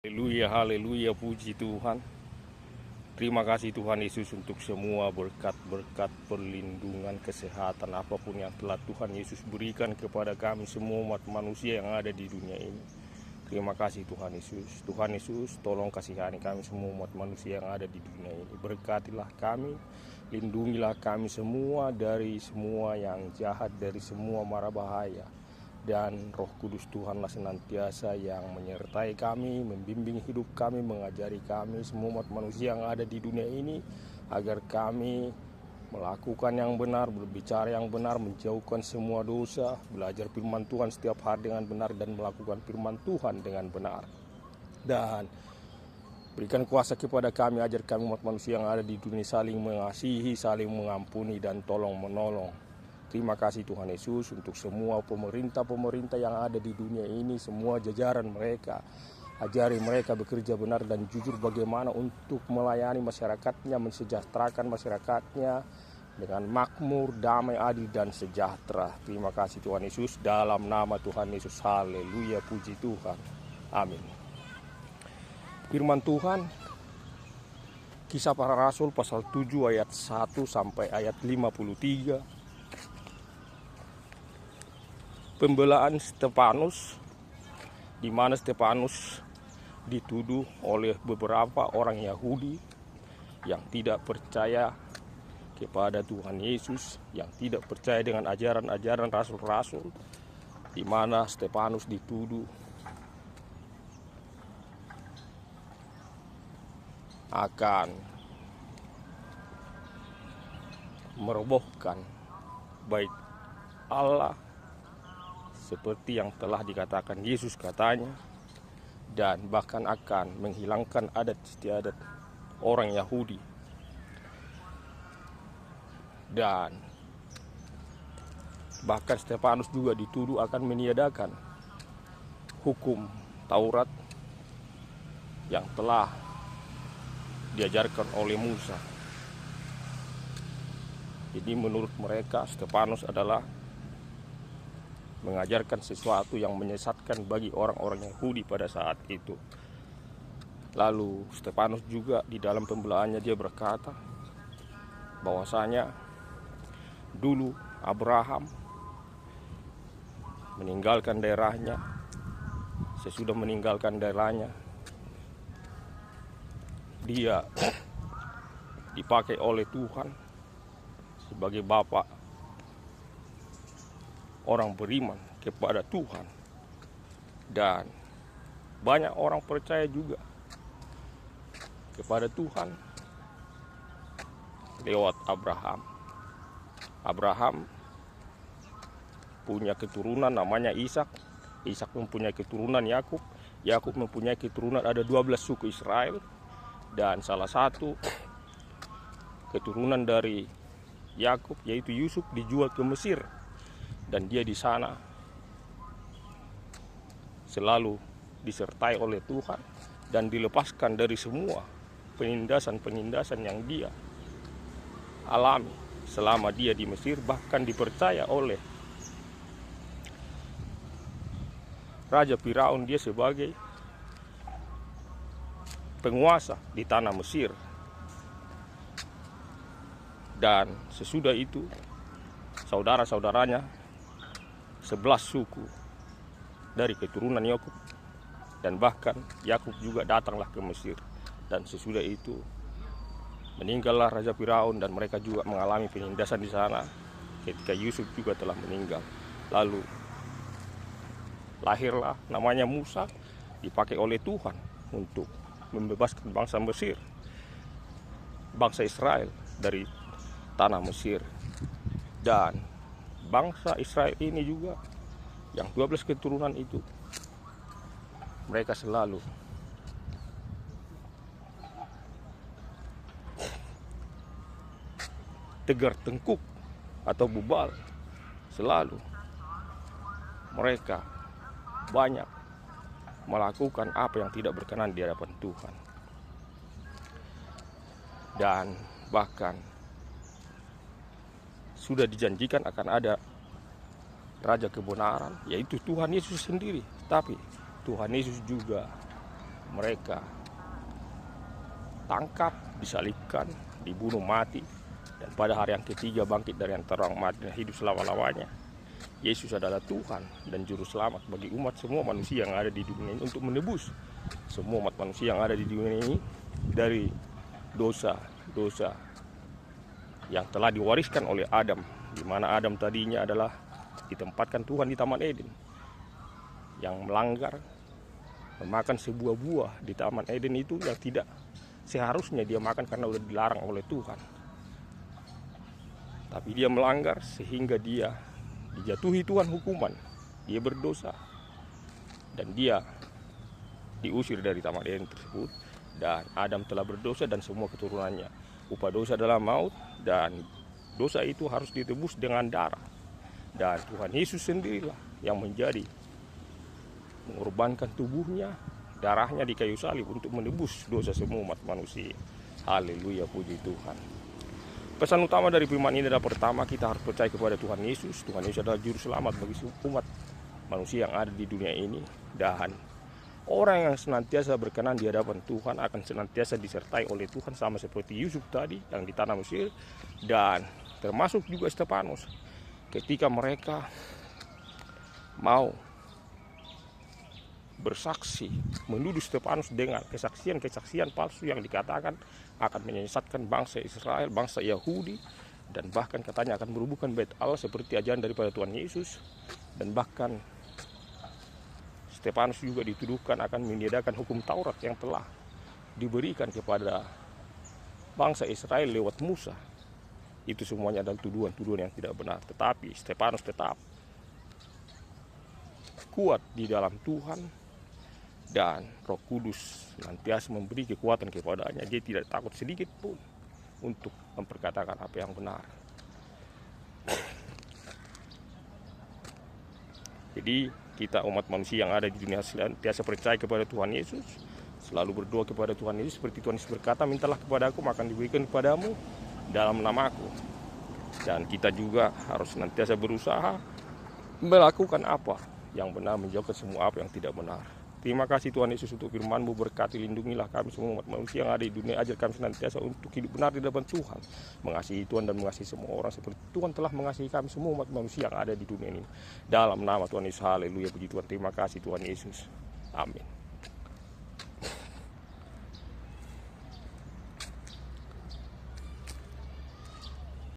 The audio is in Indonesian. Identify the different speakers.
Speaker 1: Haleluya, haleluya, puji Tuhan. Terima kasih Tuhan Yesus untuk semua berkat-berkat, perlindungan, kesehatan, apapun yang telah Tuhan Yesus berikan kepada kami semua umat manusia yang ada di dunia ini. Terima kasih Tuhan Yesus. Tuhan Yesus, tolong kasihani kami semua umat manusia yang ada di dunia ini. Berkatilah kami, lindungilah kami semua dari semua yang jahat, dari semua mara bahaya. Dan Roh Kudus Tuhanlah senantiasa yang menyertai kami, membimbing hidup kami, mengajari kami semua umat manusia yang ada di dunia ini, agar kami melakukan yang benar, berbicara yang benar, menjauhkan semua dosa, belajar firman Tuhan setiap hari dengan benar, dan melakukan firman Tuhan dengan benar. Dan berikan kuasa kepada kami, ajar kami umat manusia yang ada di dunia saling mengasihi, saling mengampuni, dan tolong menolong. Terima kasih Tuhan Yesus untuk semua pemerintah-pemerintah yang ada di dunia ini, semua jajaran mereka. Ajari mereka bekerja benar dan jujur bagaimana untuk melayani masyarakatnya, mensejahterakan masyarakatnya dengan makmur, damai, adil, dan sejahtera. Terima kasih Tuhan Yesus, dalam nama Tuhan Yesus. Haleluya, puji Tuhan. Amin. Firman Tuhan, Kisah Para Rasul pasal 7 ayat 1 sampai ayat 53. Pembelaan Stefanus, di mana Stefanus dituduh oleh beberapa orang Yahudi yang tidak percaya kepada Tuhan Yesus, yang tidak percaya dengan ajaran-ajaran rasul-rasul, di mana Stefanus dituduh akan merobohkan bait Allah seperti yang telah dikatakan Yesus katanya, dan bahkan akan menghilangkan adat istiadat orang Yahudi. Dan bahkan Stefanus juga dituduh akan meniadakan hukum Taurat yang telah diajarkan oleh Musa. Jadi menurut mereka Stefanus adalah mengajarkan sesuatu yang menyesatkan bagi orang-orang Yahudi pada saat itu. Lalu Stefanus juga di dalam pembelaannya dia berkata bahwasanya dulu Abraham meninggalkan daerahnya, sesudah meninggalkan daerahnya dia dipakai oleh Tuhan sebagai bapak orang beriman kepada Tuhan, dan banyak orang percaya juga kepada Tuhan lewat Abraham. Abraham punya keturunan namanya Ishak. Ishak mempunyai keturunan Yakub. Yakub mempunyai keturunan, ada 12 suku Israel, dan salah satu keturunan dari Yakub yaitu Yusuf dijual ke Mesir. Dan dia di sana selalu disertai oleh Tuhan dan dilepaskan dari semua penindasan-penindasan yang dia alami selama dia di Mesir. Bahkan dipercaya oleh Raja Firaun dia sebagai penguasa di tanah Mesir. Dan sesudah itu saudara-saudaranya 11 suku dari keturunan Yakub, dan bahkan Yakub juga datanglah ke Mesir. Dan sesudah itu meninggallah Raja Firaun, dan mereka juga mengalami penindasan di sana ketika Yusuf juga telah meninggal. Lalu lahirlah namanya Musa, dipakai oleh Tuhan untuk membebaskan bangsa Mesir, bangsa Israel dari tanah Mesir. Dan bangsa Israel ini juga yang 12 keturunan itu, mereka selalu tegar tengkuk atau bubal. Selalu mereka banyak melakukan apa yang tidak berkenan di hadapan Tuhan. Dan bahkan sudah dijanjikan akan ada raja kebenaran, yaitu Tuhan Yesus sendiri. Tapi Tuhan Yesus juga mereka tangkap, disalibkan, dibunuh mati, dan pada hari yang ketiga bangkit dari antara orang mati dan hidup selama-lamanya. Yesus adalah Tuhan dan Juru Selamat bagi umat semua manusia yang ada di dunia ini, untuk menebus semua umat manusia yang ada di dunia ini dari dosa-dosa yang telah diwariskan oleh Adam, di mana Adam tadinya adalah ditempatkan Tuhan di Taman Eden, yang melanggar memakan sebuah buah di Taman Eden itu yang tidak seharusnya dia makan karena sudah dilarang oleh Tuhan. Tapi dia melanggar sehingga dia dijatuhi Tuhan hukuman. Dia berdosa dan dia diusir dari Taman Eden tersebut. Dan Adam telah berdosa dan semua keturunannya. Upah dosa adalah maut, dan dosa itu harus ditebus dengan darah. Dan Tuhan Yesus sendirilah yang mengorbankan tubuhnya, darahnya di kayu salib untuk menebus dosa semua umat manusia. Haleluya, puji Tuhan. Pesan utama dari firman ini adalah, pertama, kita harus percaya kepada Tuhan Yesus. Tuhan Yesus adalah Juru Selamat bagi umat manusia yang ada di dunia ini. Dan orang yang senantiasa berkenan di hadapan Tuhan akan senantiasa disertai oleh Tuhan, sama seperti Yusuf tadi yang di tanah Mesir, dan termasuk juga Stefanus. Ketika mereka mau bersaksi menuduh Stefanus dengan kesaksian palsu yang dikatakan akan menyesatkan bangsa Israel, bangsa Yahudi, dan bahkan katanya akan merubuhkan bait Allah seperti ajaran daripada Tuhan Yesus. Dan bahkan Stefanus juga dituduhkan akan meniadakan hukum Taurat yang telah diberikan kepada bangsa Israel lewat Musa. Itu semuanya adalah tuduhan-tuduhan yang tidak benar. Tetapi Stefanus tetap kuat di dalam Tuhan, dan Roh Kudus senantiasa memberi kekuatan kepadanya. Dia tidak takut sedikit pun untuk memperkatakan apa yang benar. Jadi kita umat manusia yang ada di dunia senantiasa percaya kepada Tuhan Yesus, selalu berdoa kepada Tuhan Yesus seperti Tuhan Yesus berkata, mintalah kepada aku maka akan diberikan kepadamu dalam namaku. Dan kita juga harus senantiasa berusaha melakukan apa yang benar, menjauhkan semua apa yang tidak benar. Terima kasih Tuhan Yesus untuk firman-Mu. Berkati, lindungilah kami semua umat manusia yang ada di dunia. Ajar kami senantiasa untuk hidup benar di hadapan Tuhan, mengasihi Tuhan dan mengasihi semua orang seperti Tuhan telah mengasihi kami semua umat manusia yang ada di dunia ini. Dalam nama Tuhan Yesus, haleluya, puji Tuhan. Terima kasih Tuhan Yesus, amin.